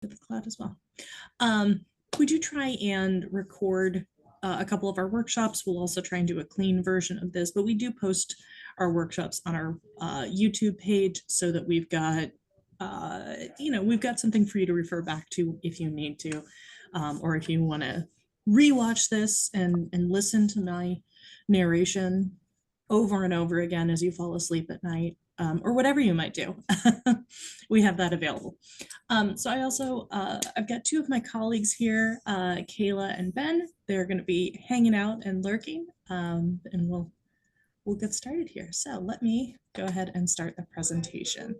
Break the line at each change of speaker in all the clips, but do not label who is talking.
to the cloud as well. We do try and record a couple of our workshops. We'll also try and do a clean version of this, but we do post our workshops on our YouTube page so that we've got, we've got something for you to refer back to if you need to, or if you want to rewatch this and listen to my narration over and over again as you fall asleep at night, or whatever you might do. We have that available. So I also, I've got two of my colleagues here, Kayla and Ben. They're going to be hanging out and lurking, and we'll get started here. So let me go ahead and start the presentation.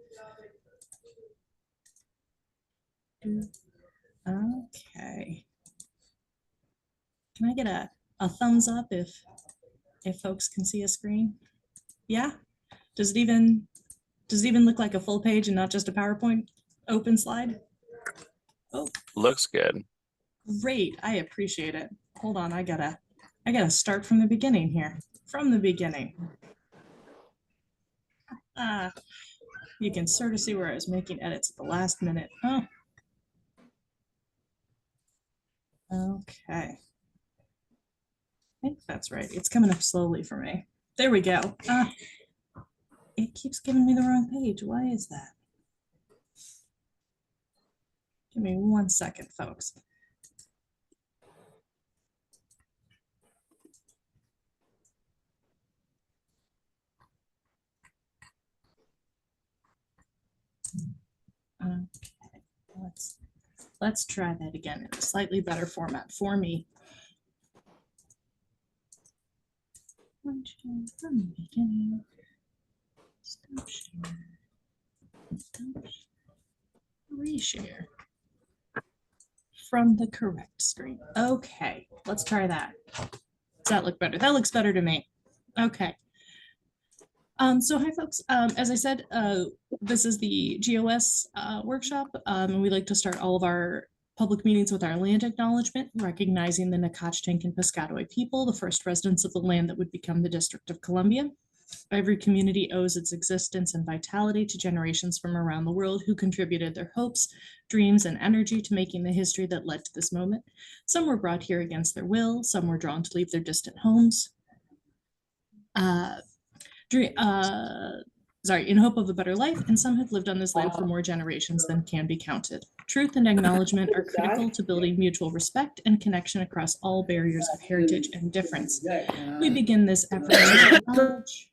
Okay. Can I get a thumbs up if folks can see a screen? Yeah. Does it even look like a full page and not just a PowerPoint open slide? Oh,
looks good.
Great. I appreciate it. Hold on. I gotta start from the beginning here. From the beginning. You can sort of see where I was making edits at the last minute. Oh. Okay. I think that's right. It's coming up slowly for me. There we go. It keeps giving me the wrong page. Why is that? Give me 1 second, folks. Okay, let's try that again in a slightly better format for me. From the beginning. Stop share. Stop reshare. From the correct screen. Okay, let's try that. Does that look better? That looks better to me. Okay. So hi folks, as I said, this is the GOS workshop, and we like to start all of our public meetings with our land acknowledgement, recognizing the Nacotchtank and Piscataway people, the first residents of the land that would become the District of Columbia. Every community owes its existence and vitality to generations from around the world who contributed their hopes, dreams, and energy to making the history that led to this moment. Some were brought here against their will, some were drawn to leave their distant homes. In hope of a better life, and some have lived on this land for more generations than can be counted. Truth and acknowledgement are critical to building mutual respect and connection across all barriers of heritage and difference. We begin this effort to acknowledge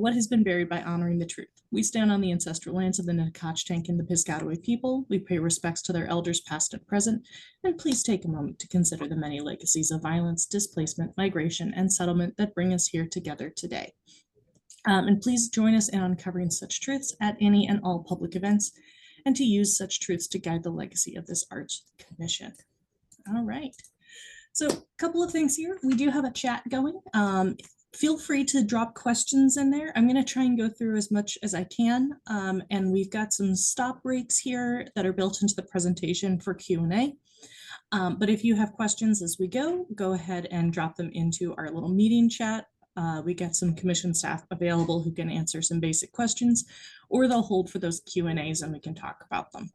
what has been buried by honoring the truth. We stand on the ancestral lands of the Nacotchtank and the Piscataway people. We pay respects to their elders past and present, and please take a moment to consider the many legacies of violence, displacement, migration, and settlement that bring us here together today. And please join us in uncovering such truths at any and all public events, and to use such truths to guide the legacy of this arts commission. All right. So a couple of things here. We do have a chat going. Feel free to drop questions in there. I'm going to try and go through as much as I can. And we've got some stop breaks here that are built into the presentation for Q&A. But if you have questions as we go ahead and drop them into our little meeting chat. We got some commission staff available who can answer some basic questions, or they'll hold for those Q&As and we can talk about them.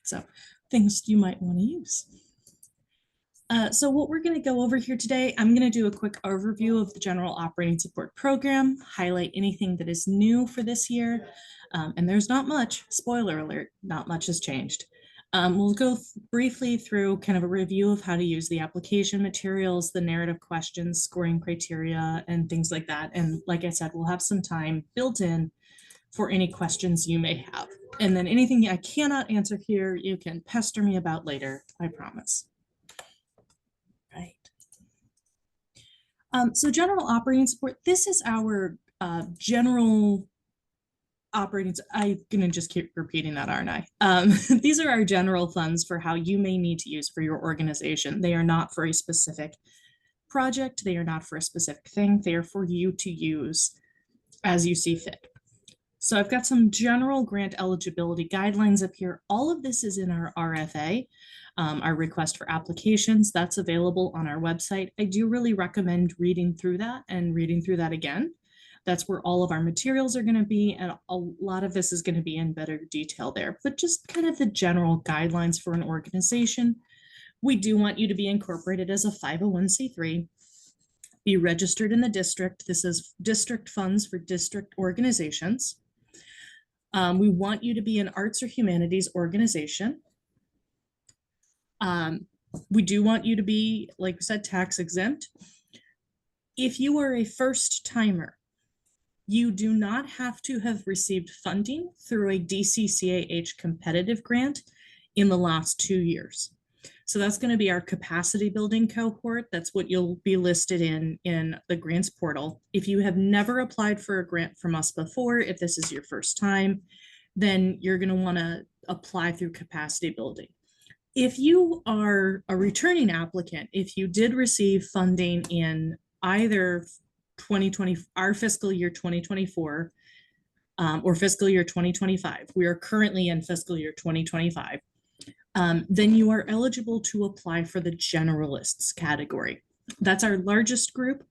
So things you might want to use. So what we're going to go over here today, I'm going to do a quick overview of the General Operating Support Program, highlight anything that is new for this year, and there's not much, spoiler alert, not much has changed. We'll go briefly through kind of a review of how to use the application materials, the narrative questions, scoring criteria, and things like that. And like I said, we'll have some time built in for any questions you may have. And then anything I cannot answer here, you can pester me about later, I promise. Right. So general operating support, this is our general operating, I'm gonna just keep repeating that, aren't I? These are our general funds for how you may need to use for your organization. They are not for a specific project. They are not for a specific thing. They are for you to use as you see fit. So I've got some general grant eligibility guidelines up here. All of this is in our RFA, our request for applications. That's available on our website. I do really recommend reading through that and reading through that again. That's where all of our materials are going to be, and a lot of this is going to be in better detail there, but just kind of the general guidelines for an organization. We do want you to be incorporated as a 501c3, be registered in the district. This is district funds for district organizations. We want you to be an arts or humanities organization. We do want you to be, like we said, tax exempt. If you are a first timer, you do not have to have received funding through a DCCAH competitive grant in the last 2 years. So that's going to be our capacity building cohort. That's what you'll be listed in the grants portal. If you have never applied for a grant from us before, if this is your first time, then you're going to want to apply through capacity building. If you are a returning applicant, if you did receive funding in either 2020, our fiscal year 2024, or fiscal year 2025, we are currently in fiscal year 2025, then you are eligible to apply for the generalists category. That's our largest group.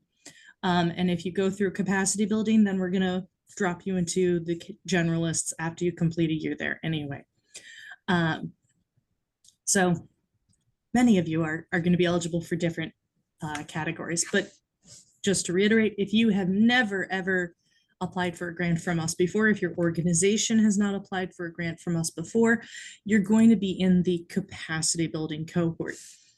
And if you go through capacity building, then we're going to drop you into the generalists after you complete a year there anyway. So many of you are going to be eligible for different categories, but just to reiterate, if you have never, ever applied for a grant from us before, if your organization has not applied for a grant from us before, you're going to be in the capacity building cohort.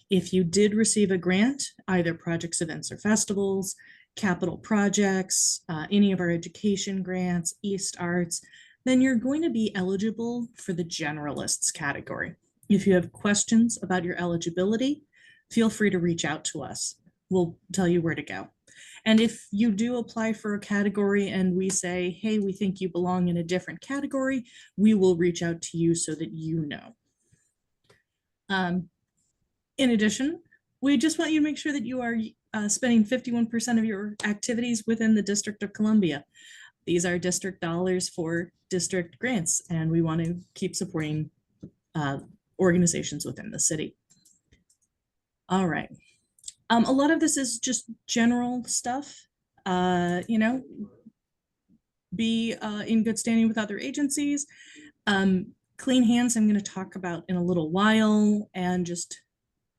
If you did receive a grant, either projects, events, or festivals, capital projects, any of our education grants, East Arts, then you're going to be eligible for the generalists category. If you have questions about your eligibility, feel free to reach out to us. We'll tell you where to go. And if you do apply for a category and we say, hey, we think you belong in a different category, we will reach out to you so that you know. In addition, we just want you to make sure that you are spending 51% of your activities within the District of Columbia. These are district dollars for district grants, and we want to keep supporting organizations within the city. All right. A lot of this is just general stuff, you know, be in good standing with other agencies. Clean hands, I'm going to talk about in a little while, and just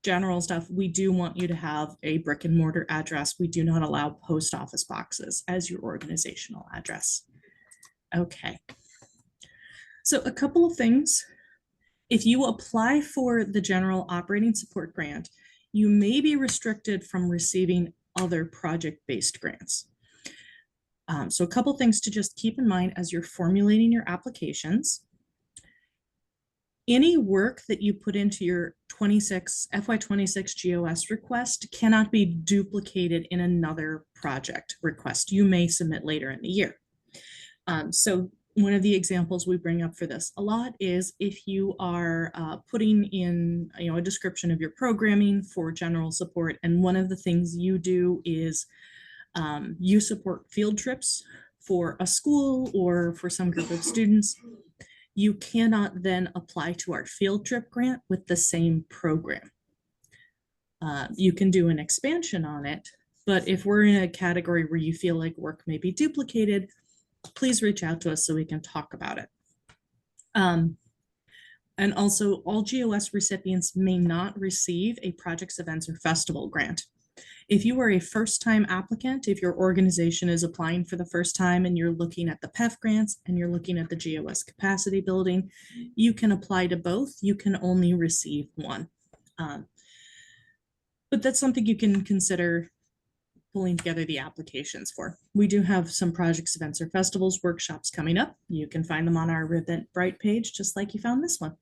general stuff. We do want you to have a brick and mortar address. We do not allow post office boxes as your organizational address. Okay. So a couple of things. If you apply for the General Operating Support Grant, you may be restricted from receiving other project-based grants. So a couple things to just keep in mind as you're formulating your applications. Any work that you put into your FY26 GOS request cannot be duplicated in another project request you may submit later in the year. So one of the examples we bring up for this a lot is if you are putting in, you know, a description of your programming for general support, and one of the things you do is you support field trips for a school or for some group of students, you cannot then apply to our field trip grant with the same program. You can do an expansion on it, but if we're in a category where you feel like work may be duplicated, please reach out to us so we can talk about it. And also, all GOS recipients may not receive a projects, events, or festival grant. If you are a first-time applicant, if your organization is applying for the first time and you're looking at the PEF grants and you're looking at the GOS capacity building, you can apply to both. You can only receive one. But that's something you can consider pulling together the applications for. We do have some projects, events, or festivals workshops coming up. You can find them on our Eventbrite page, just like you found this one.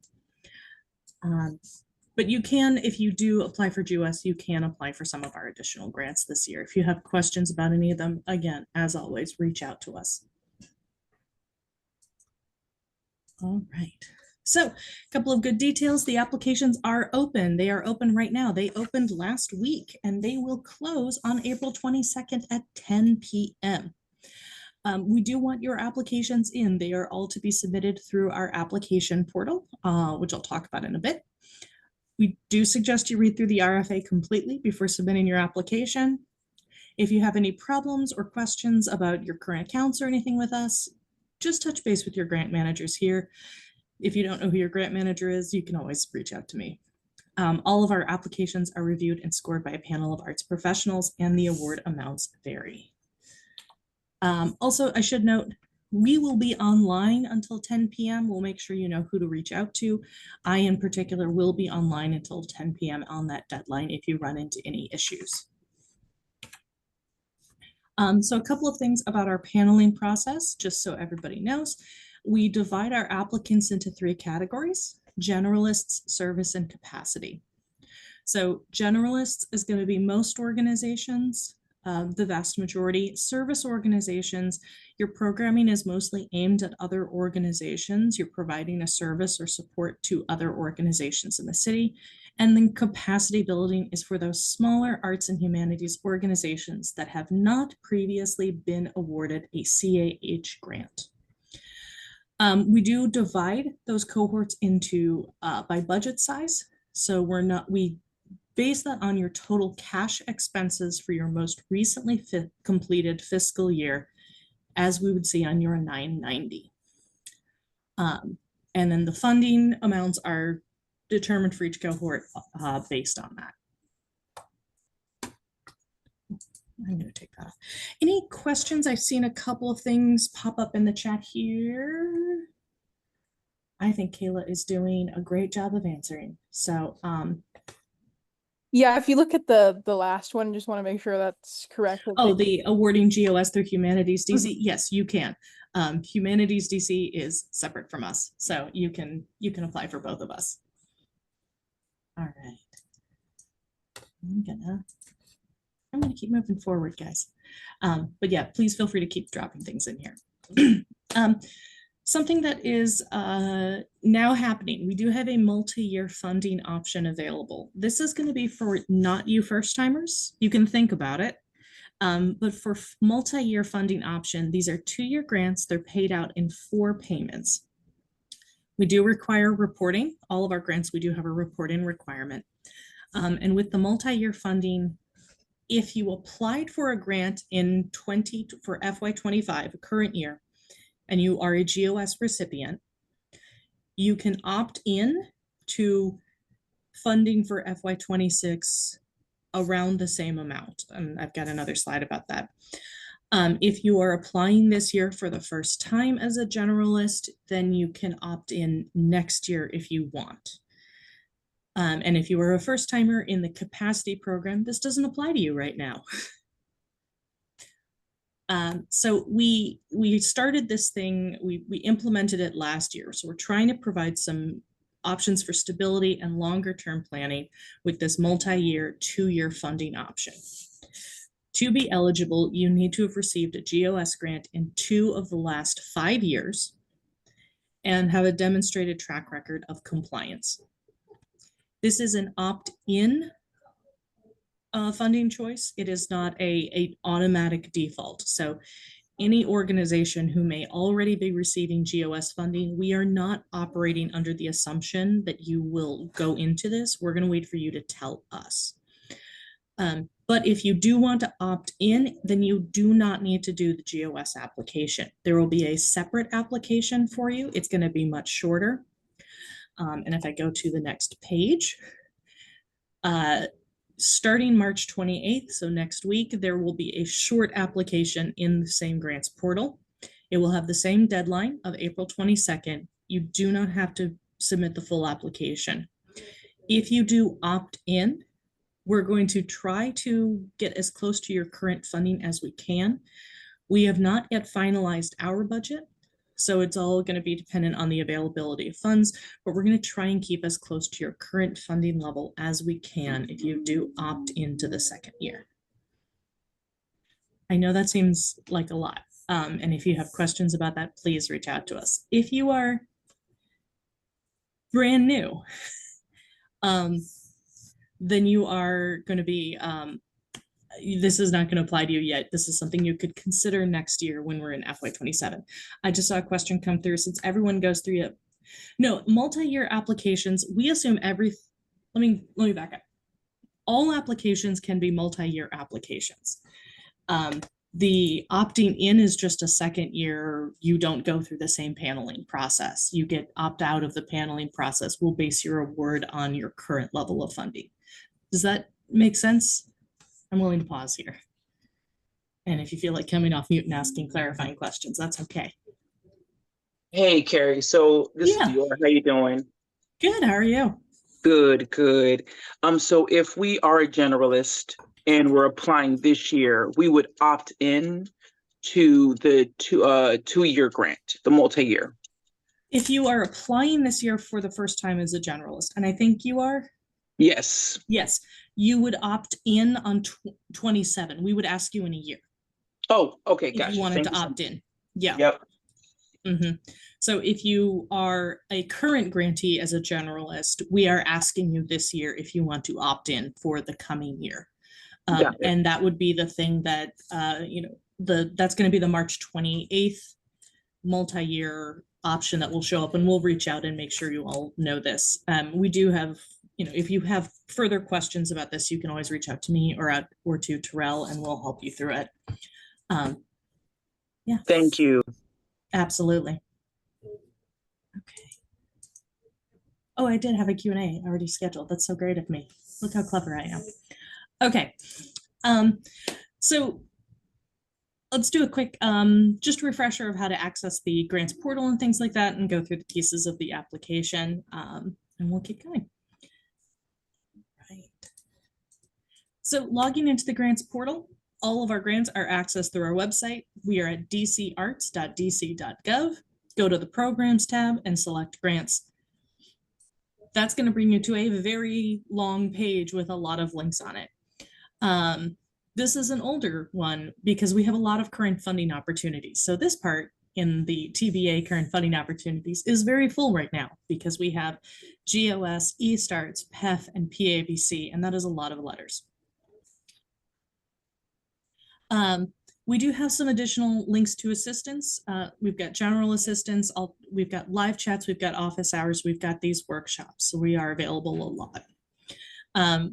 But you can, if you do apply for GOS, you can apply for some of our additional grants this year. If you have questions about any of them, again, as always, reach out to us. All right. So a couple of good details. The applications are open. They are open right now. They opened last week and they will close on April 22nd at 10 p.m. We do want your applications in. They are all to be submitted through our application portal, which I'll talk about in a bit. We do suggest you read through the RFA completely before submitting your application. If you have any problems or questions about your current accounts or anything with us, just touch base with your grant managers here. If you don't know who your grant manager is, you can always reach out to me. All of our applications are reviewed and scored by a panel of arts professionals, and the award amounts vary. Also, I should note, we will be online until 10 p.m. We'll make sure you know who to reach out to. I, in particular, will be online until 10 p.m. on that deadline if you run into any issues. So a couple of things about our paneling process, just so everybody knows. We divide our applicants into 3 categories: generalists, service, and capacity. So generalists is going to be most organizations, the vast majority. Service organizations, your programming is mostly aimed at other organizations. You're providing a service or support to other organizations in the city. And then capacity building is for those smaller arts and humanities organizations that have not previously been awarded a CAH grant. We do divide those cohorts into by budget size. So we base that on your total cash expenses for your most recently completed fiscal year, as we would see on your 990. And then the funding amounts are determined for each cohort based on that. I'm going to take that off. Any questions? I've seen a couple of things pop up in the chat here. I think Kayla is doing a great job of answering. So,
yeah, if you look at the last one, just want to make sure that's correct.
Oh, the awarding GOS through Humanities DC. Yes, you can. Humanities DC is separate from us, so you can apply for both of us. All right. I'm gonna keep moving forward, guys. But yeah, please feel free to keep dropping things in here. Something that is now happening, we do have a multi-year funding option available. This is going to be for not you first-timers. You can think about it. But for multi-year funding option, these are 2-year grants. They're paid out in 4 payments. We do require reporting. All of our grants, we do have a reporting requirement. And with the multi-year funding, if you applied for a grant in for FY25, a current year, and you are a GOS recipient, you can opt in to funding for FY26 around the same amount. And I've got another slide about that. If you are applying this year for the first time as a generalist, then you can opt in next year if you want. And if you are a first timer in the capacity program, this doesn't apply to you right now. So we started this thing, we implemented it last year. So we're trying to provide some options for stability and longer term planning with this multi-year 2-year funding option. To be eligible, you need to have received a GOS grant in 2 of the last 5 years and have a demonstrated track record of compliance. This is an opt-in funding choice. It is not a automatic default. So any organization who may already be receiving GOS funding, we are not operating under the assumption that you will go into this. We're going to wait for you to tell us. But if you do want to opt in, then you do not need to do the GOS application. There will be a separate application for you. It's going to be much shorter. And if I go to the next page, starting March 28th, so next week, there will be a short application in the same grants portal. It will have the same deadline of April 22nd. You do not have to submit the full application. If you do opt in, we're going to try to get as close to your current funding as we can. We have not yet finalized our budget, so it's all going to be dependent on the availability of funds, but we're going to try and keep as close to your current funding level as we can if you do opt into the second year. I know that seems like a lot, and if you have questions about that, please reach out to us. If you are brand new, then you are going to be, this is not going to apply to you yet. This is something you could consider next year when we're in FY27. I just saw a question come through since everyone goes through it. No, multi-year applications, we assume let me back up. All applications can be multi-year applications. The opting in is just a second year. You don't go through the same paneling process. You get opt out of the paneling process. We'll base your award on your current level of funding. Does that make sense? I'm willing to pause here. And if you feel like coming off mute and asking clarifying questions, that's okay.
Hey, Carrie. So this
Yeah.
is Dior. How you doing?
Good. How are you?
Good, good. So if we are a generalist and we're applying this year, we would opt in to the two-year grant, the multi-year.
If you are applying this year for the first time as a generalist, and I think you are,
Yes.
yes, you would opt in on 27. We would ask you in a year
Oh, okay,
if
gotcha.
you wanted
Thank
to
you so
opt
much.
in. Yeah.
Yep.
So if you are a current grantee as a generalist, we are asking you this year if you want to opt in for the coming year.
Got it.
And that would be the thing that, that's going to be the March 28th multi-year option that will show up, and we'll reach out and make sure you all know this. We do have, if you have further questions about this, you can always reach out to me or to Terrell, and we'll help you through it. Yeah.
Thank you.
Absolutely. Okay. Oh, I did have a Q&A already scheduled. That's so great of me. Look how clever I am. Okay. So let's do a quick just refresher of how to access the grants portal and things like that, and go through the pieces of the application, and we'll keep going. Right. So logging into the grants portal, all of our grants are accessed through our website. We are at dcarts.dc.gov. Go to the programs tab and select grants. That's going to bring you to a very long page with a lot of links on it. This is an older one because we have a lot of current funding opportunities. So this part in the TBA current funding opportunities is very full right now because we have GOS, eStarts, PEF, and PABC, and that is a lot of letters. We do have some additional links to assistance. We've got general assistance, we've got live chats, we've got office hours, we've got these workshops. So we are available a lot.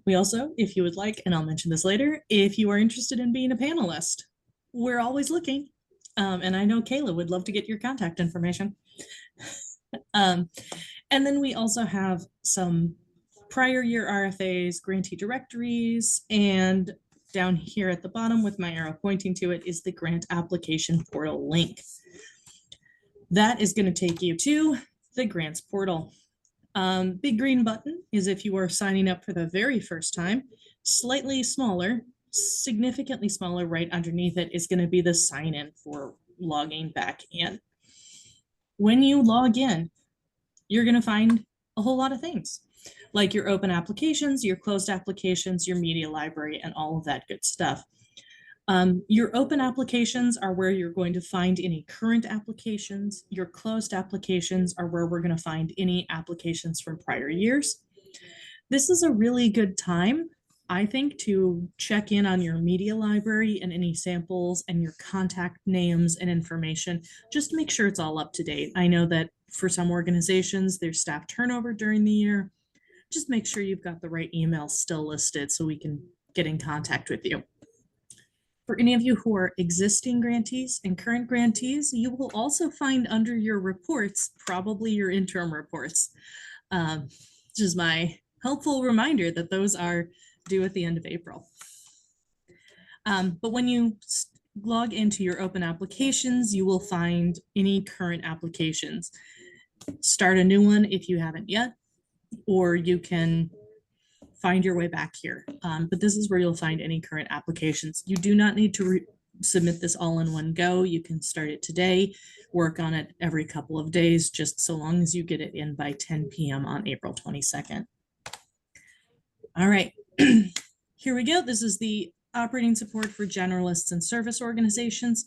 We also, if you would like, and I'll mention this later, if you are interested in being a panelist, we're always looking. And I know Kayla would love to get your contact information. And then we also have some prior year RFAs, grantee directories, and down here at the bottom with my arrow pointing to it is the grant application portal link. That is going to take you to the grants portal. Big green button is if you are signing up for the very first time. Slightly smaller, significantly smaller right underneath it is going to be the sign in for logging back in. When you log in, you're going to find a whole lot of things like your open applications, your closed applications, your media library, and all of that good stuff. Your open applications are where you're going to find any current applications. Your closed applications are where we're going to find any applications from prior years. This is a really good time, I think, to check in on your media library and any samples and your contact names and information, just to make sure it's all up to date. I know that for some organizations, there's staff turnover during the year. Just make sure you've got the right email still listed so we can get in contact with you. For any of you who are existing grantees and current grantees, you will also find under your reports, probably your interim reports. Which is my helpful reminder that those are due at the end of April. But when you log into your open applications, you will find any current applications. Start a new one if you haven't yet, or you can find your way back here. But this is where you'll find any current applications. You do not need to submit this all in one go. You can start it today, work on it every couple of days, just so long as you get it in by 10 p.m. on April 22nd. All right, here we go. This is the operating support for generalists and service organizations.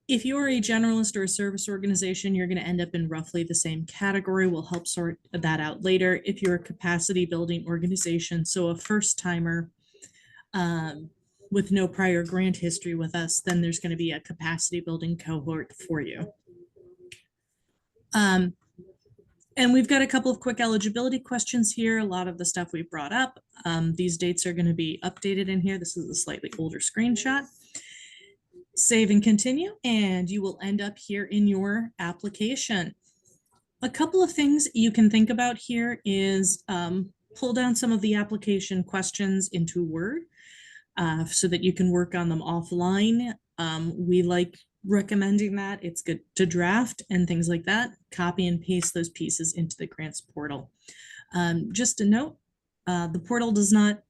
If you're a generalist or a service organization, you're going to end up in roughly the same category. We'll help sort that out later. If you're a capacity building organization, so a first timer with no prior grant history with us, then there's going to be a capacity building cohort for you. And we've got a couple of quick eligibility questions here. A lot of the stuff we brought up. These dates are going to be updated in here. This is a slightly older screenshot. Save and continue, and you will end up here in your application. A couple of things you can think about here is pull down some of the application questions into Word so that you can work on them offline. We like recommending that. It's good to draft and things like that. Copy and paste those pieces into the grants portal. Just a note, the portal does not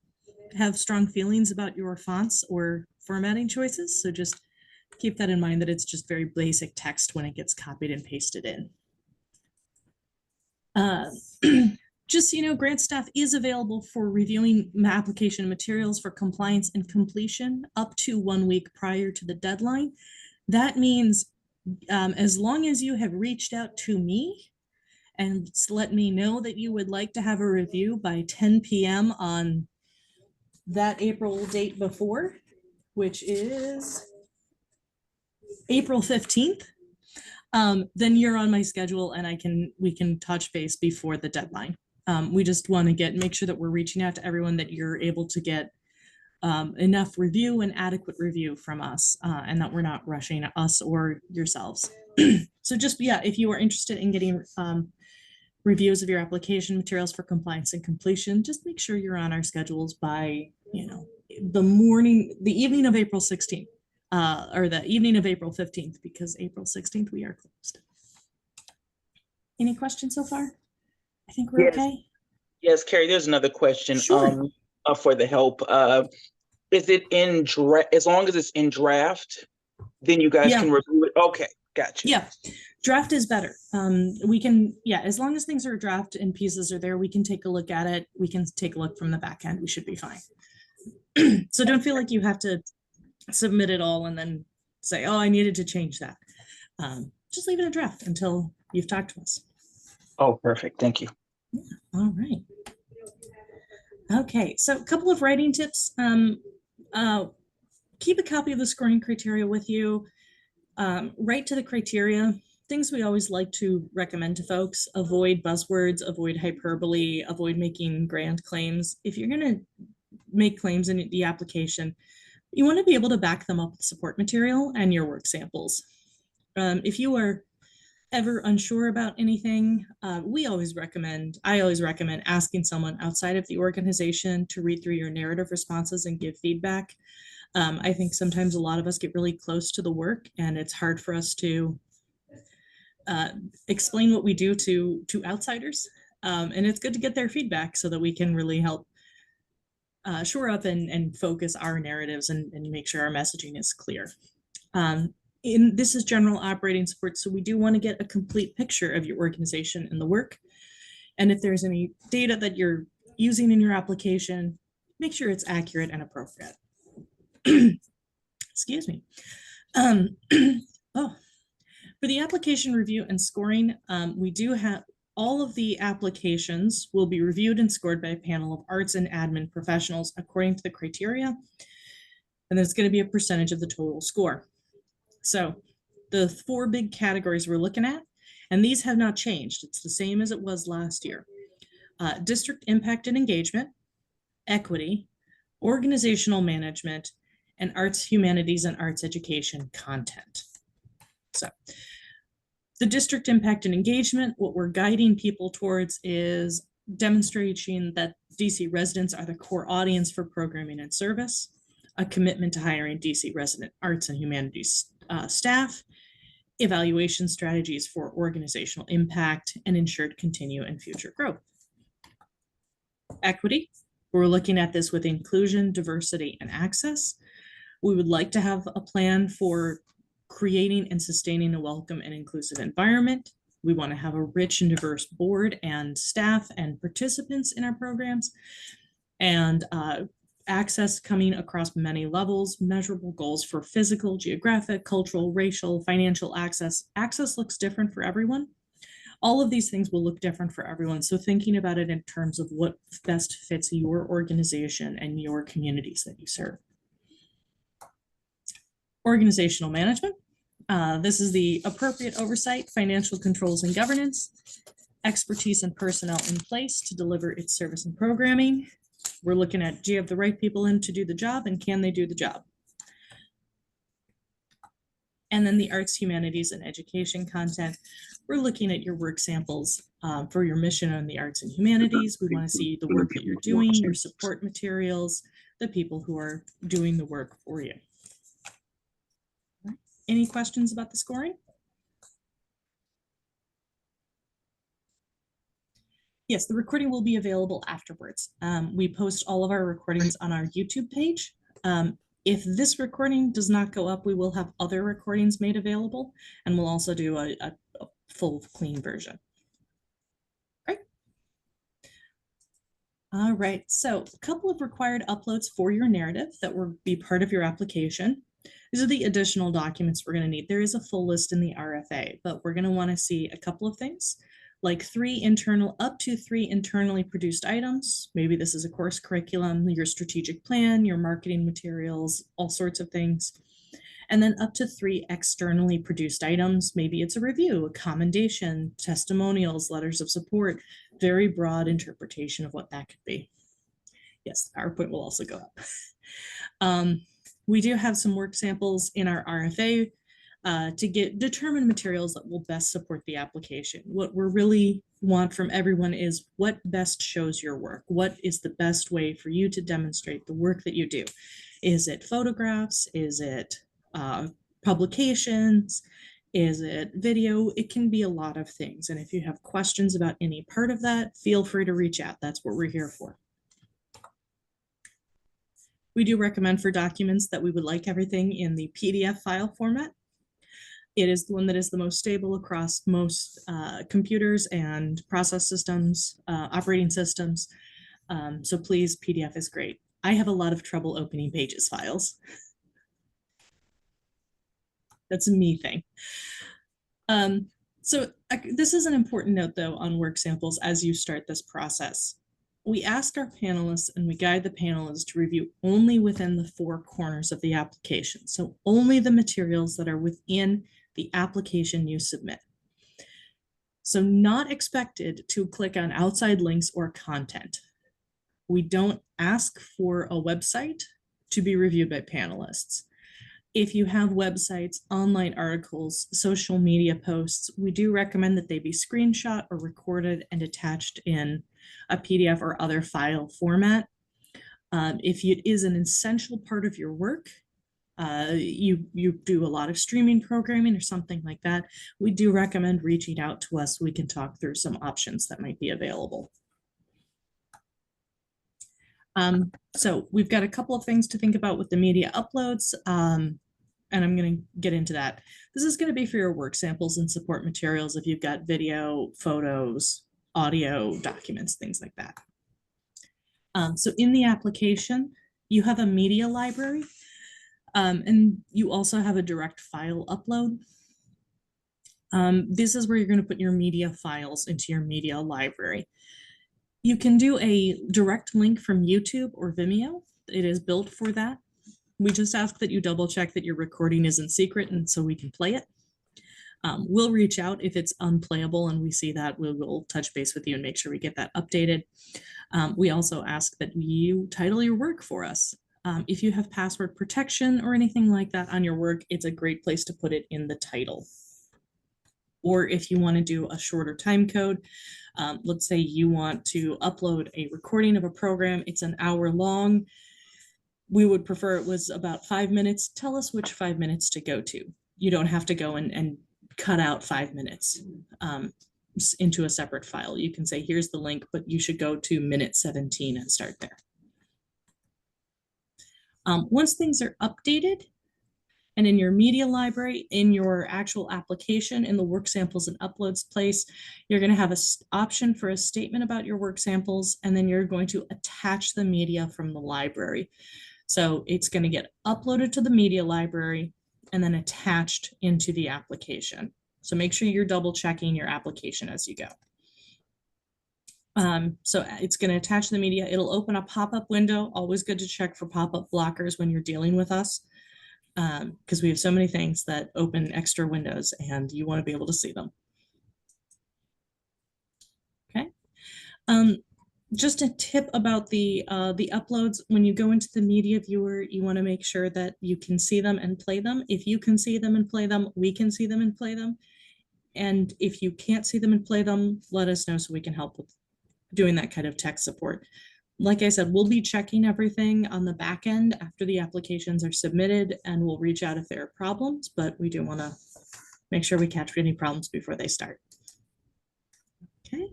have strong feelings about your fonts or formatting choices, so just keep that in mind, that it's just very basic text when it gets copied and pasted in. Just so you know, grant staff is available for reviewing application materials for compliance and completion up to 1 week prior to the deadline. That means as long as you have reached out to me and let me know that you would like to have a review by 10 p.m. on that April date before, which is April 15th, then you're on my schedule and we can touch base before the deadline. We just want to make sure that we're reaching out to everyone, that you're able to get enough review and adequate review from us, and that we're not rushing us or yourselves. So just, yeah, if you are interested in getting reviews of your application materials for compliance and completion, just make sure you're on our schedules by, the evening of April 16th. Or the evening of April 15th, because April 16th we are closed. Any questions so far? I think we're okay.
Yes, Carrie, there's another question.
Sure.
For the help. Is it in draft? As long as it's in draft, then you guys can review it. Okay, gotcha.
Yeah, draft is better. We can, as long as things are draft and pieces are there, we can take a look at it. We can take a look from the back end. We should be fine. So don't feel like you have to submit it all and then say, oh, I needed to change that. Just leave it a draft until you've talked to us.
Oh, perfect. Thank you.
Yeah. All right. Okay, so a couple of writing tips. Keep a copy of the scoring criteria with you. Write to the criteria. Things we always like to recommend to folks: avoid buzzwords, avoid hyperbole, avoid making grand claims. If you're going to make claims in the application, you want to be able to back them up with support material and your work samples. If you are ever unsure about anything, I always recommend asking someone outside of the organization to read through your narrative responses and give feedback. I think sometimes a lot of us get really close to the work and it's hard for us to explain what we do to outsiders. And it's good to get their feedback so that we can really help shore up and focus our narratives and make sure our messaging is clear. This is general operating support, so we do want to get a complete picture of your organization and the work. And if there's any data that you're using in your application, make sure it's accurate and appropriate. Excuse me. For the application review and scoring, we do have all of the applications will be reviewed and scored by a panel of arts and admin professionals according to the criteria. And there's going to be a percentage of the total score. So the 4 big categories we're looking at, and these have not changed. It's the same as it was last year. District impact and engagement, equity, organizational management, and arts, humanities, and arts education content. So the district impact and engagement, what we're guiding people towards is demonstrating that DC residents are the core audience for programming and service, a commitment to hiring DC resident arts and humanities staff, evaluation strategies for organizational impact, and ensured continue and future growth. Equity, we're looking at this with inclusion, diversity, and access. We would like to have a plan for creating and sustaining a welcome and inclusive environment. We want to have a rich and diverse board and staff and participants in our programs, and access coming across many levels, measurable goals for physical, geographic, cultural, racial, financial access. Access looks different for everyone. All of these things will look different for everyone. So thinking about it in terms of what best fits your organization and your communities that you serve. Organizational management. This is the appropriate oversight, financial controls, and governance, expertise and personnel in place to deliver its service and programming. We're looking at, do you have the right people in to do the job, and can they do the job? And then the arts, humanities, and education content. We're looking at your work samples for your mission on the arts and humanities. We want to see the work that you're doing, your support materials, the people who are doing the work for you. Any questions about the scoring? Yes, the recording will be available afterwards. We post all of our recordings on our YouTube page. If this recording does not go up, we will have other recordings made available, and we'll also do a full clean version. Great. All right, so a couple of required uploads for your narrative that will be part of your application. These are the additional documents we're going to need. There is a full list in the RFA, but we're going to want to see a couple of things, like up to three internally produced items. Maybe this is a course curriculum, your strategic plan, your marketing materials, all sorts of things. And then up to 3 externally produced items. Maybe it's a review, a commendation, testimonials, letters of support, very broad interpretation of what that could be. Yes, the PowerPoint will also go up. We do have some work samples in our RFA to determine materials that will best support the application. What we really want from everyone is what best shows your work. What is the best way for you to demonstrate the work that you do? Is it photographs? Is it publications? Is it video? It can be a lot of things. And if you have questions about any part of that, feel free to reach out. That's what we're here for. We do recommend for documents that we would like everything in the PDF file format. It is the one that is the most stable across most computers and process systems, operating systems. So please, PDF is great. I have a lot of trouble opening Pages files. That's a me thing. So this is an important note, though, on work samples as you start this process. We ask our panelists and we guide the panelists to review only within the 4 corners of the application. So only the materials that are within the application you submit. So not expected to click on outside links or content. We don't ask for a website to be reviewed by panelists. If you have websites, online articles, social media posts, we do recommend that they be screenshot or recorded and attached in a PDF or other file format. If it is an essential part of your work, you do a lot of streaming programming or something like that, we do recommend reaching out to us so we can talk through some options that might be available. So we've got a couple of things to think about with the media uploads, and I'm going to get into that. This is going to be for your work samples and support materials if you've got video, photos, audio, documents, things like that. So in the application, you have a media library, and you also have a direct file upload. This is where you're going to put your media files into your media library. You can do a direct link from YouTube or Vimeo. It is built for that. We just ask that you double check that your recording isn't secret and so we can play it. We'll reach out if it's unplayable and we see that, we'll touch base with you and make sure we get that updated. We also ask that you title your work for us. If you have password protection or anything like that on your work, it's a great place to put it in the title. Or if you want to do a shorter time code, let's say you want to upload a recording of a program, it's an hour long. We would prefer it was about 5 minutes. Tell us which 5 minutes to go to. You don't have to go and cut out 5 minutes into a separate file. You can say, here's the link, but you should go to minute 17 and start there. Once things are updated, and in your media library, in your actual application, in the work samples and uploads place, you're going to have an option for a statement about your work samples, and then you're going to attach the media from the library. So it's going to get uploaded to the media library and then attached into the application. So make sure you're double checking your application as you go. So it's going to attach the media. It'll open a pop-up window. Always good to check for pop-up blockers when you're dealing with us, because we have so many things that open extra windows and you want to be able to see them. Okay. Just a tip about the uploads. When you go into the media viewer, you want to make sure that you can see them and play them. If you can see them and play them, we can see them and play them. And if you can't see them and play them, let us know so we can help with doing that kind of tech support. Like I said, we'll be checking everything on the back end after the applications are submitted, and we'll reach out if there are problems, but we do want to make sure we catch any problems before they start. Okay.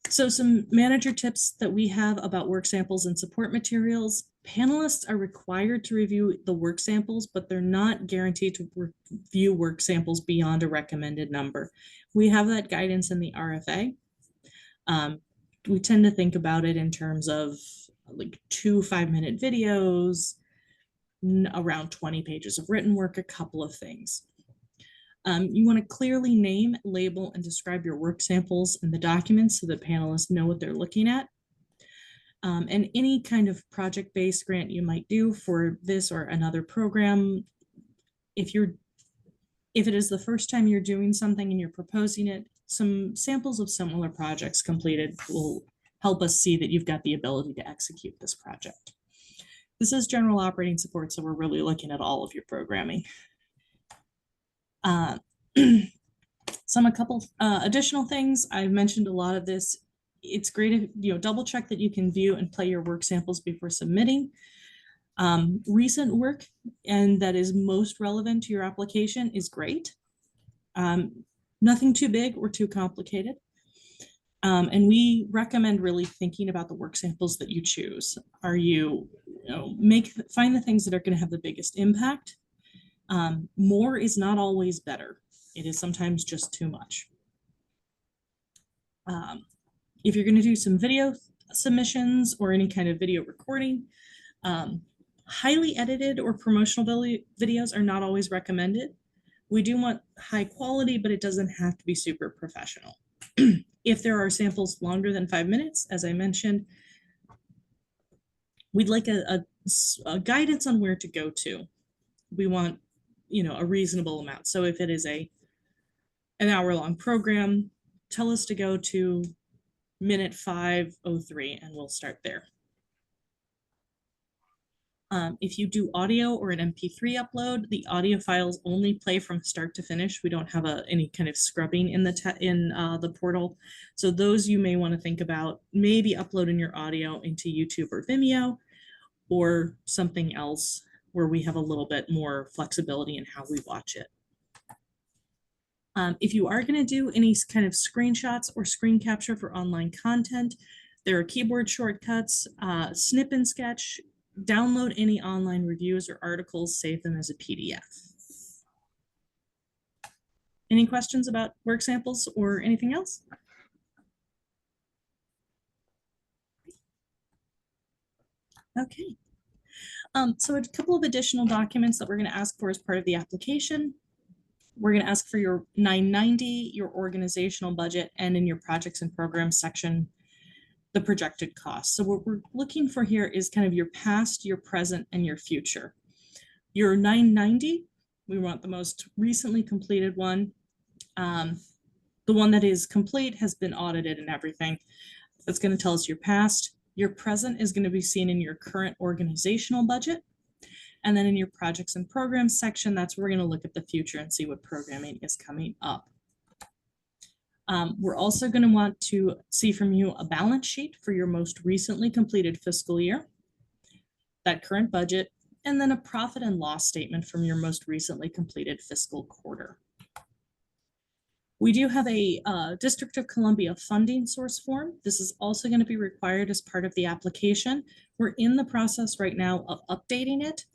So some manager tips that we have about work samples and support materials. Panelists are required to review the work samples, but they're not guaranteed to review work samples beyond a recommended number. We have that guidance in the RFA. We tend to think about it in terms of like 2 5-minute videos, around 20 pages of written work, a couple of things. You want to clearly name, label, and describe your work samples in the documents so that panelists know what they're looking at. And any kind of project-based grant you might do for this or another program, if it is the first time you're doing something and you're proposing it, some samples of similar projects completed will help us see that you've got the ability to execute this project. This is general operating support, so we're really looking at all of your programming. A couple additional things. I've mentioned a lot of this. It's great if double check that you can view and play your work samples before submitting. Recent work and that is most relevant to your application is great. Nothing too big or too complicated. And we recommend really thinking about the work samples that you choose. Are find the things that are going to have the biggest impact. More is not always better. It is sometimes just too much. If you're going to do some video submissions or any kind of video recording, highly edited or promotional videos are not always recommended. We do want high quality, but it doesn't have to be super professional. If there are samples longer than 5 minutes, as I mentioned, we'd like a guidance on where to go to. We want a reasonable amount. So if it is an hour-long program, tell us to go to minute 5:03 and we'll start there. If you do audio or an MP3 upload, the audio files only play from start to finish. We don't have any kind of scrubbing in the portal. So those you may want to think about maybe uploading your audio into YouTube or Vimeo or something else where we have a little bit more flexibility in how we watch it. If you are going to do any kind of screenshots or screen capture for online content, there are keyboard shortcuts, snip and sketch, download any online reviews or articles, save them as a PDF. Any questions about work samples or anything else? Okay. So a couple of additional documents that we're going to ask for as part of the application. We're going to ask for your 990, your organizational budget, and in your projects and programs section, the projected costs. So what we're looking for here is kind of your past, your present, and your future. Your 990, we want the most recently completed one. The one that is complete has been audited and everything. That's going to tell us your past. Your present is going to be seen in your current organizational budget. And then in your projects and programs section, that's where we're going to look at the future and see what programming is coming up. We're also going to want to see from you a balance sheet for your most recently completed fiscal year, that current budget, and then a profit and loss statement from your most recently completed fiscal quarter. We do have a District of Columbia funding source form. This is also going to be required as part of the application. We're in the process right now of updating it.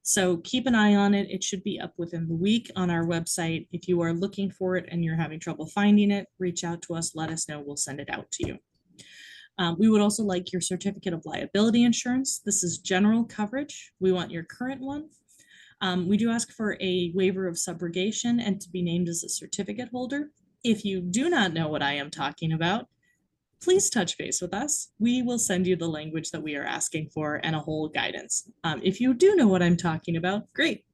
So keep an eye on it. It should be up within the week on our website. If you are looking for it and you're having trouble finding it, reach out to us, let us know, we'll send it out to you. We would also like your certificate of liability insurance. This is general coverage. We want your current one. We do ask for a waiver of subrogation and to be named as a certificate holder. If you do not know what I am talking about, please touch base with us. We will send you the language that we are asking for and a whole guidance. If you do know what I'm talking about, great.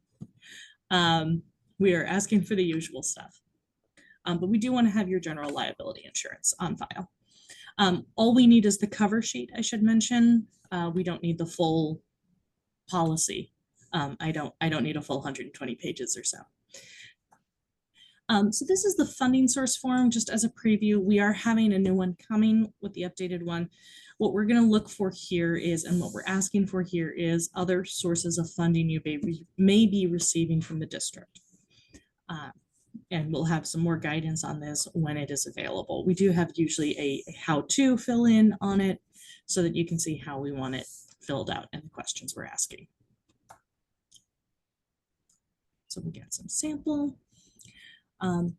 We are asking for the usual stuff. But we do want to have your general liability insurance on file. All we need is the cover sheet, I should mention. We don't need the full policy. I don't need a full 120 pages or so. So this is the funding source form, just as a preview. We are having a new one coming with the updated one. What we're going to look for here is, and what we're asking for here is other sources of funding you may be receiving from the district. And we'll have some more guidance on this when it is available. We do have usually a how-to fill in on it so that you can see how we want it filled out and the questions we're asking. So we get some sample. And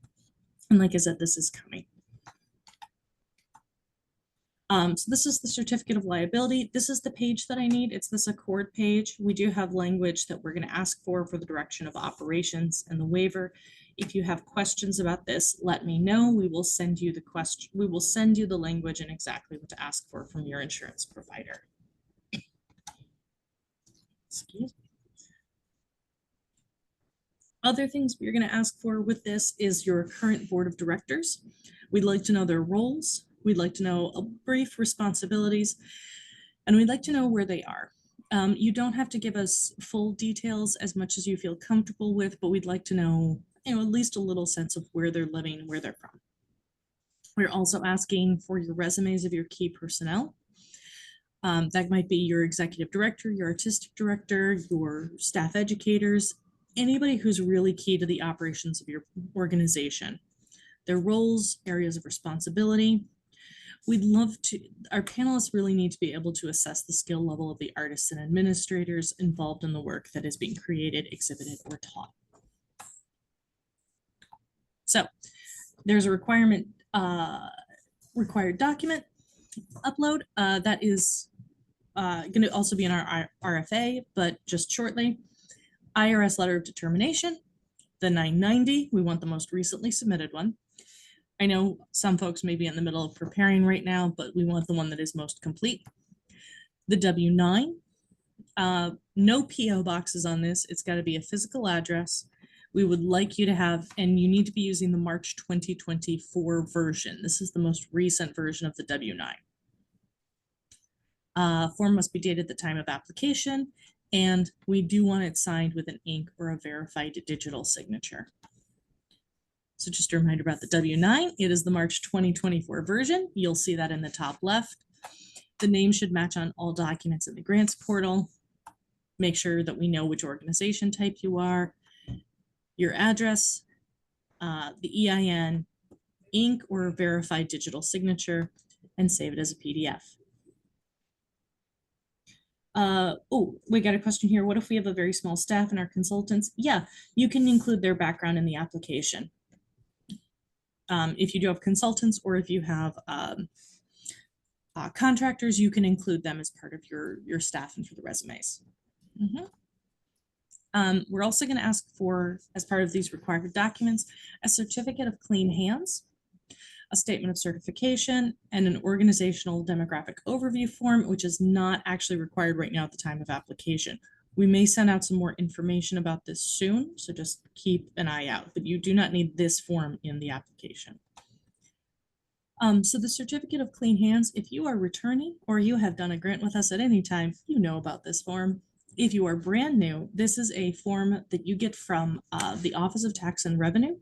like I said, this is coming. So this is the certificate of liability. This is the page that I need. It's this Accord page. We do have language that we're going to ask for the direction of operations and the waiver. If you have questions about this, let me know. We will send you the question. We will send you the language and exactly what to ask for from your insurance provider. Excuse me. Other things we're going to ask for with this is your current board of directors. We'd like to know their roles. We'd like to know a brief responsibilities, and we'd like to know where they are. You don't have to give us full details as much as you feel comfortable with, but we'd like to know, at least a little sense of where they're living and where they're from. We're also asking for your resumes of your key personnel. That might be your executive director, your artistic director, your staff educators, anybody who's really key to the operations of your organization. Their roles, areas of responsibility. We'd love to, our panelists really need to be able to assess the skill level of the artists and administrators involved in the work that is being created, exhibited, or taught. So there's a required document upload that is going to also be in our RFA, but just shortly. IRS letter of determination, the 990, we want the most recently submitted one. I know some folks may be in the middle of preparing right now, but we want the one that is most complete. The W-9, no PO boxes on this. It's got to be a physical address. We would like you to have, and you need to be using the March 2024 version. This is the most recent version of the W-9. Form must be dated at the time of application, and we do want it signed with an ink or a verified digital signature. So just a reminder about the W-9, it is the March 2024 version. You'll see that in the top left. The name should match on all documents in the grants portal. Make sure that we know which organization type you are, your address, the EIN, ink or verified digital signature, and save it as a PDF. Oh, we got a question here. What if we have a very small staff and our consultants? Yeah, you can include their background in the application. If you do have consultants or if you have contractors, you can include them as part of your staff and for the resumes. We're also going to ask for, as part of these required documents, a certificate of clean hands, a statement of certification, and an organizational demographic overview form, which is not actually required right now at the time of application. We may send out some more information about this soon, so just keep an eye out, but you do not need this form in the application. So the certificate of clean hands, if you are returning or you have done a grant with us at any time, you know about this form. If you are brand new, this is a form that you get from the Office of Tax and Revenue.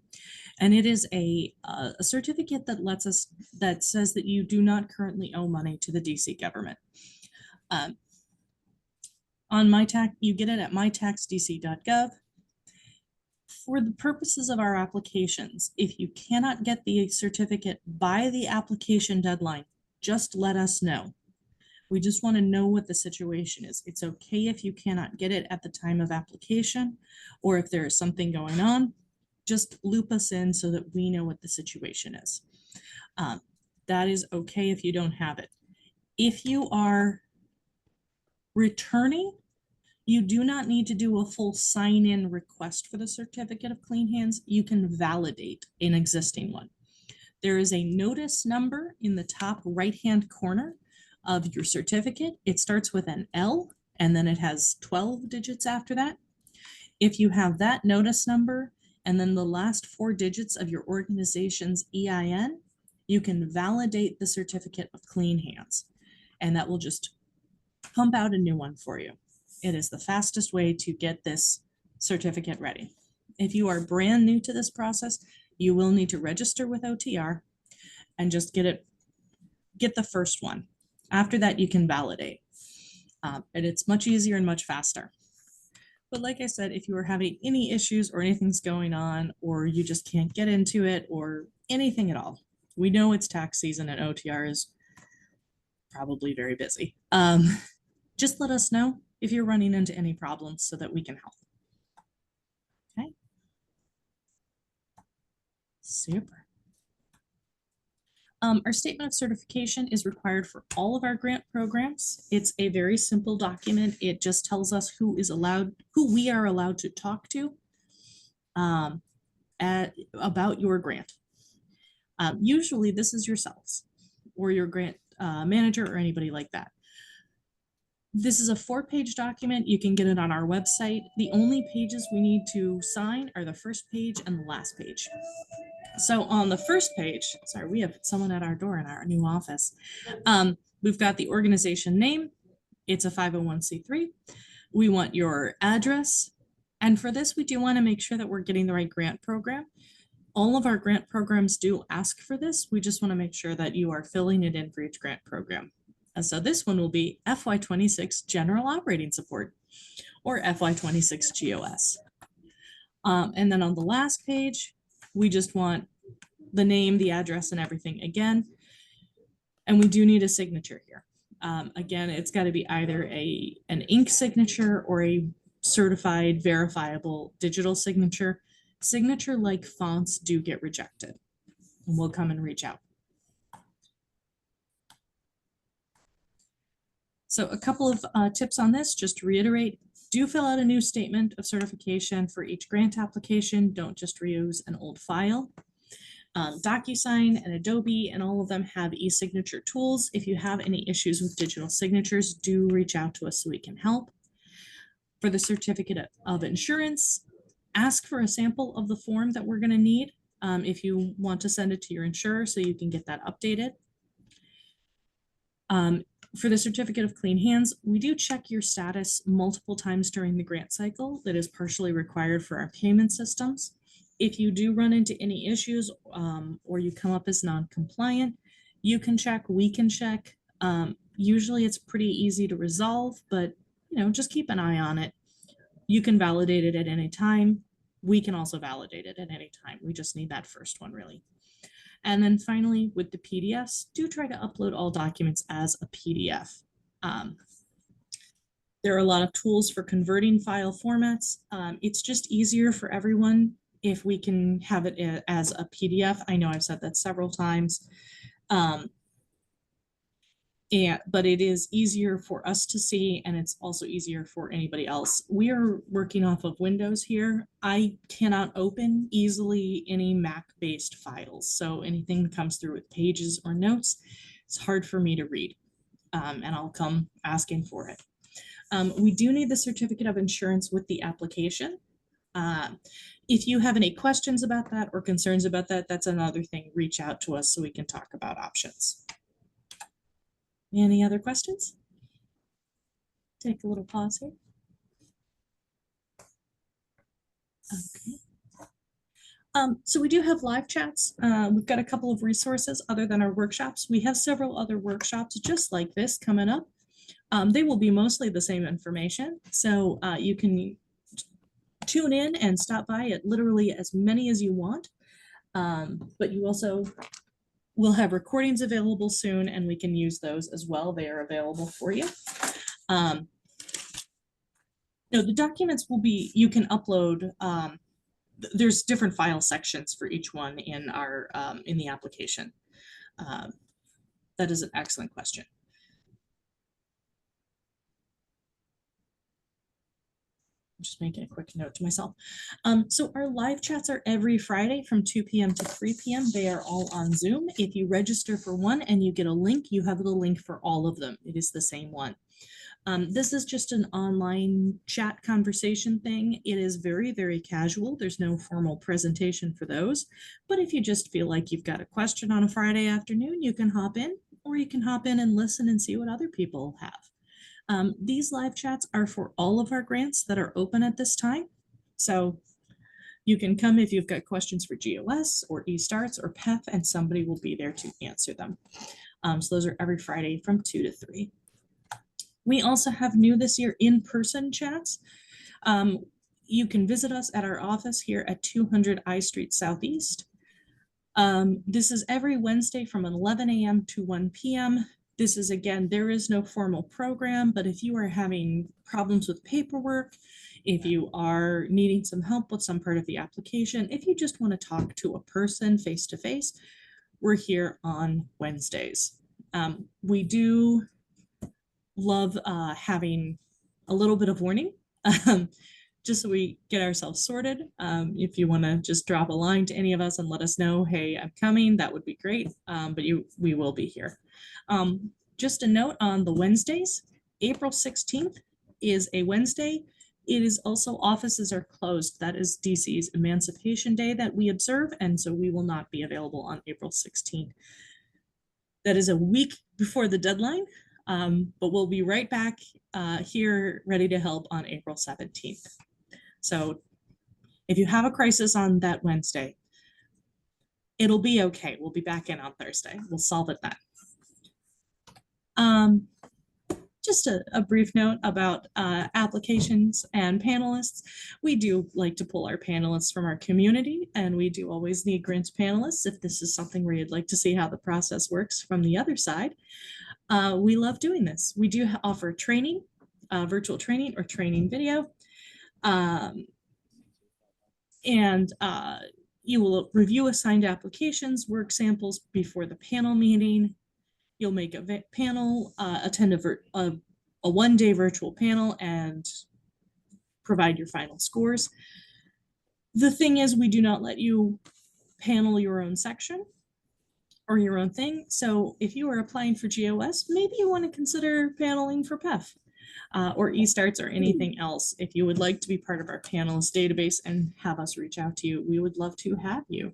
And it is a certificate that that says that you do not currently owe money to the DC government. On MyTax, you get it at mytaxdc.gov. For the purposes of our applications, if you cannot get the certificate by the application deadline, just let us know. We just want to know what the situation is. It's okay if you cannot get it at the time of application, or if there is something going on, just loop us in so that we know what the situation is. That is okay if you don't have it. If you are returning, you do not need to do a full sign-in request for the certificate of clean hands. You can validate an existing one. There is a notice number in the top right-hand corner of your certificate. It starts with an L and then it has 12 digits after that. If you have that notice number and then the last 4 digits of your organization's EIN, you can validate the certificate of clean hands, and that will just pump out a new one for you. It is the fastest way to get this certificate ready. If you are brand new to this process, you will need to register with OTR and just get the first one. After that, you can validate. And it's much easier and much faster. But like I said, if you are having any issues or anything's going on, or you just can't get into it or anything at all, we know it's tax season and OTR is probably very busy. Just let us know if you're running into any problems so that we can help. Okay. Super. Our statement of certification is required for all of our grant programs. It's a very simple document. It just tells us who we are allowed to talk to about your grant. Usually this is yourselves or your grant manager or anybody like that. This is a 4-page document. You can get it on our website. The only pages we need to sign are the first page and the last page. So on the first page, sorry, we have someone at our door in our new office. We've got the organization name. It's a 501c3. We want your address. And for this, we do want to make sure that we're getting the right grant program. All of our grant programs do ask for this. We just want to make sure that you are filling it in for each grant program. And so this one will be FY26 General Operating Support, or FY26 GOS. And then on the last page, we just want the name, the address, and everything again. And we do need a signature here. Again, it's got to be either an ink signature or a certified, verifiable digital signature. Signature-like fonts do get rejected, and we'll come and reach out. So a couple of tips on this, just to reiterate, do fill out a new statement of certification for each grant application. Don't just reuse an old file. DocuSign and Adobe and all of them have e-signature tools. If you have any issues with digital signatures, do reach out to us so we can help. For the certificate of insurance, ask for a sample of the form that we're going to need if you want to send it to your insurer so you can get that updated. For the certificate of clean hands, we do check your status multiple times during the grant cycle. That is partially required for our payment systems. If you do run into any issues or you come up as non-compliant, you can check, we can check. Usually it's pretty easy to resolve, but just keep an eye on it. You can validate it at any time. We can also validate it at any time. We just need that first one really. And then finally, with the PDFs, do try to upload all documents as a PDF. There are a lot of tools for converting file formats. It's just easier for everyone if we can have it as a PDF. I know I've said that several times. But it is easier for us to see, and it's also easier for anybody else. We are working off of Windows here. I cannot open easily any Mac-based files. So anything that comes through with pages or notes, it's hard for me to read, and I'll come asking for it. We do need the certificate of insurance with the application. If you have any questions about that or concerns about that, that's another thing. Reach out to us so we can talk about options. Any other questions? Take a little pause here. Okay. So we do have live chats. We've got a couple of resources other than our workshops. We have several other workshops just like this coming up. They will be mostly the same information. So you can tune in and stop by at literally as many as you want. But you also we'll have recordings available soon, and we can use those as well. They are available for you. No, the documents will be, you can upload, there's different file sections for each one in our in the application. That is an excellent question. Just making a quick note to myself. So our live chats are every Friday from 2 p.m. to 3 p.m. They are all on Zoom. If you register for one and you get a link, you have the link for all of them. It is the same one. This is just an online chat conversation thing. It is very, very casual. There's no formal presentation for those. But if you just feel like you've got a question on a Friday afternoon, you can hop in, or you can hop in and listen and see what other people have. These live chats are for all of our grants that are open at this time. So you can come if you've got questions for GOS or eStarts or PEF, and somebody will be there to answer them. So those are every Friday from 2 to 3. We also have new this year in-person chats. You can visit us at our office here at 200 I Street Southeast. This is every Wednesday from 11 a.m. to 1 p.m. This is, again, there is no formal program, but if you are having problems with paperwork, if you are needing some help with some part of the application, if you just want to talk to a person face-to-face, we're here on Wednesdays. We do love having a little bit of warning, just so we get ourselves sorted. If you want to just drop a line to any of us and let us know, hey, I'm coming, that would be great. But we will be here. Just a note on the Wednesdays, April 16th is a Wednesday. It is also offices are closed. That is DC's Emancipation Day that we observe, and so we will not be available on April 16th. That is a week before the deadline. But we'll be right back here ready to help on April 17th. So if you have a crisis on that Wednesday, it'll be okay. We'll be back in on Thursday. We'll solve it then. Just a brief note about applications and panelists. We do like to pull our panelists from our community, and we do always need grants panelists if this is something where you'd like to see how the process works from the other side. We love doing this. We do offer training, virtual training or training video. You will review assigned applications, work samples before the panel meeting. You'll make a panel, attend a one-day virtual panel and provide your final scores. The thing is, we do not let you panel your own section or your own thing. So if you are applying for GOS, maybe you want to consider paneling for PEF or eStarts or anything else. If you would like to be part of our panelist database and have us reach out to you, we would love to have you.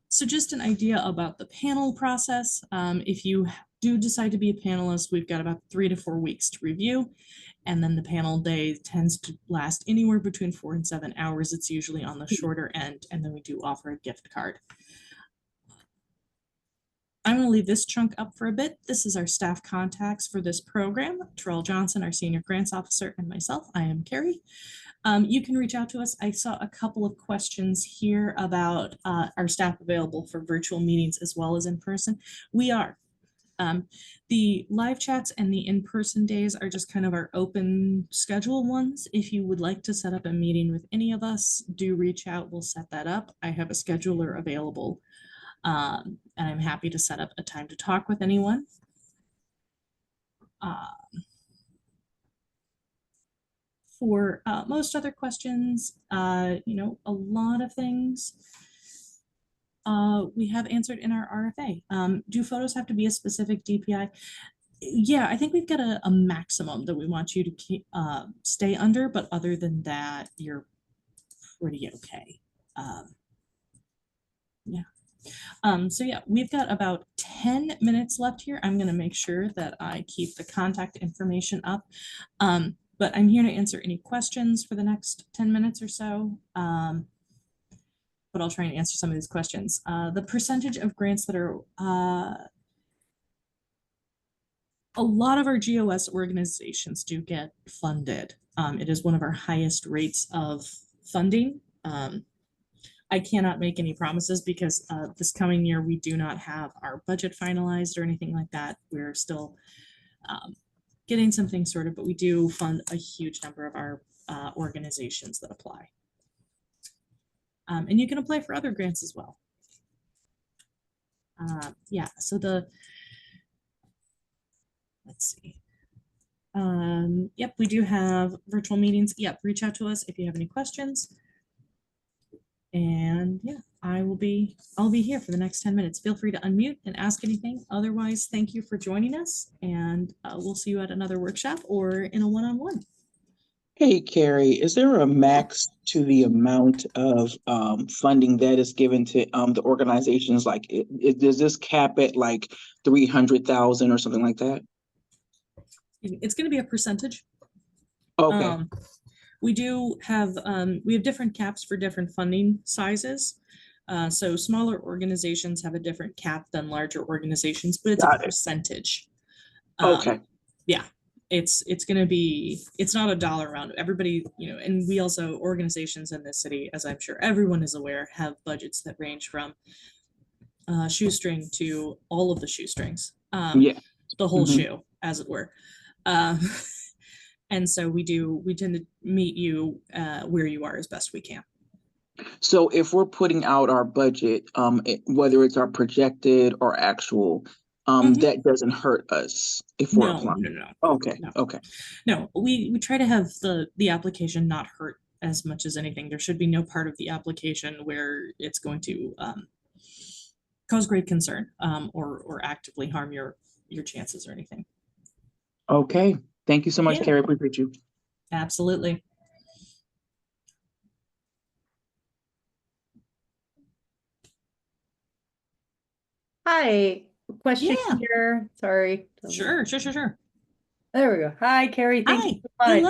So just an idea about the panel process. If you do decide to be a panelist, we've got about 3 to 4 weeks to review. And then the panel day tends to last anywhere between 4 and 7 hours. It's usually on the shorter end. And then we do offer a gift card. I'm going to leave this chunk up for a bit. This is our staff contacts for this program. Terrell Johnson, our senior grants officer, and myself. I am Carrie. You can reach out to us. I saw a couple of questions here about our staff available for virtual meetings as well as in person. We are. The live chats and the in-person days are just kind of our open schedule ones. If you would like to set up a meeting with any of us, do reach out. We'll set that up. I have a scheduler available, and I'm happy to set up a time to talk with anyone. For most other questions, a lot of things we have answered in our RFA. Do photos have to be a specific DPI? Yeah, I think we've got a maximum that we want you to keep, stay under, but other than that, you're pretty okay. So yeah, we've got about 10 minutes left here. I'm going to make sure that I keep the contact information up. But I'm here to answer any questions for the next 10 minutes or so. But I'll try and answer some of these questions. The percentage of grants that are, a lot of our GOS organizations do get funded. It is one of our highest rates of funding. I cannot make any promises because this coming year, we do not have our budget finalized or anything like that. We're still getting some things sorted, but we do fund a huge number of our organizations that apply. And you can apply for other grants as well. Yeah, so let's see. Yep, we do have virtual meetings. Yep, reach out to us if you have any questions. And yeah, I'll be here for the next 10 minutes. Feel free to unmute and ask anything. Otherwise, thank you for joining us, and we'll see you at another workshop or in a one-on-one.
Hey, Carrie, is there a max to the amount of funding that is given to the organizations? Like, does this cap at like 300,000 or something like that?
It's going to be a percentage.
Okay,
We do have we have different caps for different funding sizes. So smaller organizations have a different cap than larger organizations, but it's
got
a
it.
percentage.
Okay,
Yeah, it's going to be, it's not a dollar amount. Everybody, and we also, organizations in this city, as I'm sure everyone is aware, have budgets that range from shoestring to all of the shoestrings,
yeah.
the whole
Mhm.
shoe, as it were. Um, and so we tend to meet you where you are as best we can.
So if we're putting out our budget, whether it's our projected or actual, that doesn't hurt us if we're
No,
applying.
no.
Okay,
No.
okay.
No, we try to have the application not hurt as much as anything. There should be no part of the application where it's going to cause great concern or actively harm your chances or anything.
Okay. Thank you so much,
Yeah.
Carrie. Appreciate you.
Absolutely.
Hi, question
Yeah.
here. Sorry.
Sure.
There we go. Hi, Carrie. Thank you so much.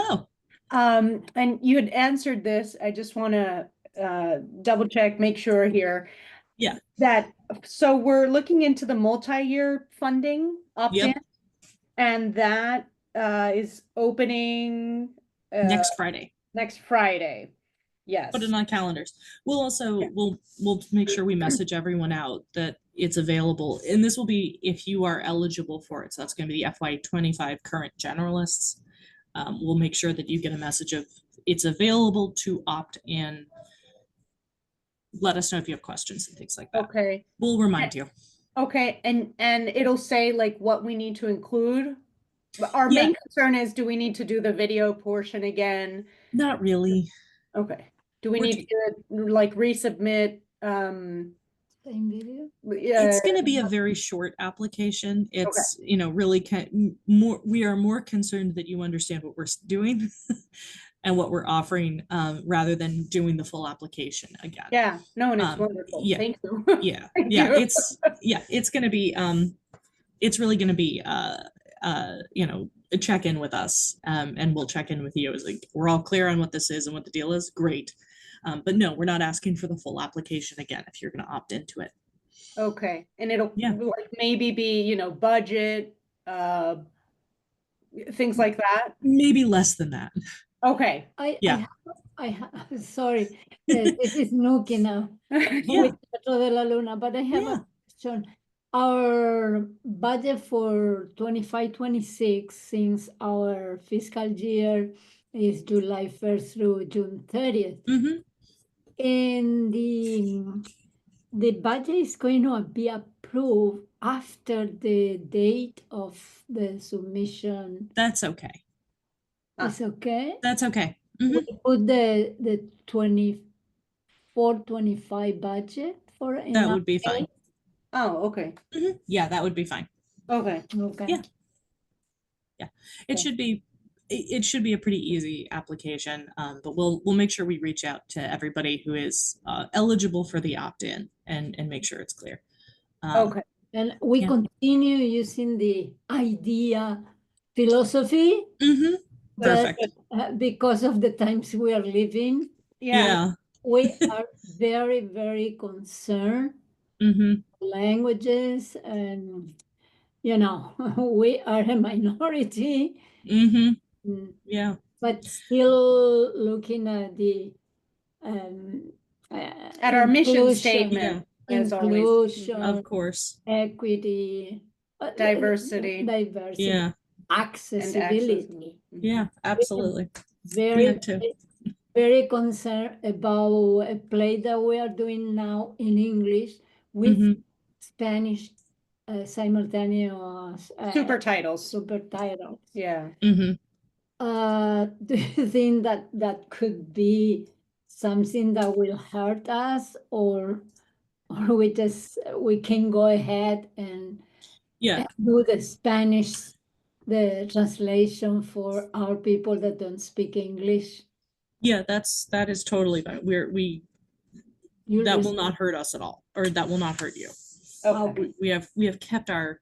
Hello.
And you had answered this. I just want to double check, make sure here.
Yeah.
So we're looking into the multi-year funding opt-in,
Yep.
and that is opening
Next Friday.
next Friday. Yes.
Put it on calendars. We'll also
Yeah.
we'll make sure we message everyone out that it's available, and this will be if you are eligible for it. So that's going to be the FY25 current generalists. We'll make sure that you get a message of it's available to opt in. Let us know if you have questions and things like that.
Okay.
We'll remind you.
Okay, and it'll say like what we need to include. Our
Yeah.
main concern is, do we need to do the video portion again?
Not really.
Okay. Do we
We're
need to like resubmit?
Same video?
It's going to be a very short application. It's, really more, we are more concerned that you understand what we're doing and what we're offering rather than doing the full application again.
Yeah, no, and it's wonderful.
yeah.
Thank you.
Yeah.
Thank
Yeah.
you.
It's going to be, it's really going to be, check in with us and we'll check in with you. It's like, we're all clear on what this is and what the deal is. Great. But no, we're not asking for the full application again if you're going to opt into it.
Okay, and it'll
Yeah.
like maybe be, budget, things like that.
Maybe less than that.
Okay.
Sorry, this is Nuki now.
Yeah.
With Petro de la Luna, but I have
Yeah.
a question. Our budget for 25-26, since our fiscal year is July 1st through June 30th, and the budget is going to be approved after the date of the submission.
That's okay.
It's okay?
That's okay.
We put the 24-25 budget for
That would be fine.
Oh, okay.
Yeah, that would be fine.
Okay.
Okay.
Yeah. It should be a pretty easy application, but we'll make sure we reach out to everybody who is eligible for the opt-in and make sure it's clear.
Okay.
And we
Yeah.
continue using the idea philosophy.
Perfect.
Because of the times we are living,
Yeah.
we are very, very concerned. Languages, and we are a minority.
Yeah.
But still looking at the
At our mission
inclusion,
statement, as always.
inclusion,
Of course.
equity,
Diversity.
Yeah.
accessibility.
Yeah, absolutely.
Very,
Yeah, too.
very concerned about a play that we are doing now in English with Spanish simultaneous
Super titles.
subtitles.
Yeah.
Do you think that could be something that will hurt us, or we can go ahead and
Yeah,
do the Spanish, the translation for our people that don't speak English.
yeah, that is totally fine.
You
That will
res-
not hurt us at all, or that will not hurt you.
Okay,
We have kept our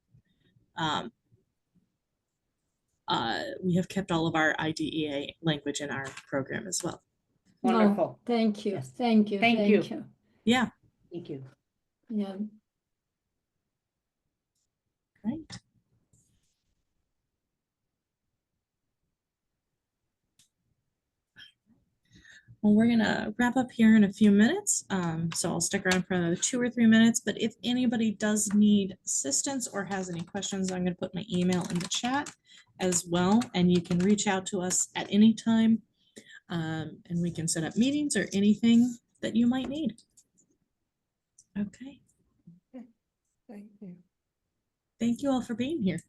we have kept all of our IDEA language in our program as well.
No,
wonderful.
thank you,
Yes.
thank you,
Thank
thank
you.
you.
Yeah,
Thank you.
Yeah.
right. Well, we're gonna wrap up here in a few minutes. So I'll stick around for another 2 or 3 minutes, but if anybody does need assistance or has any questions, I'm gonna put my email in the chat as well, and you can reach out to us at any time. And we can set up meetings or anything that you might need. Okay,
Thank you.
thank you all for being here.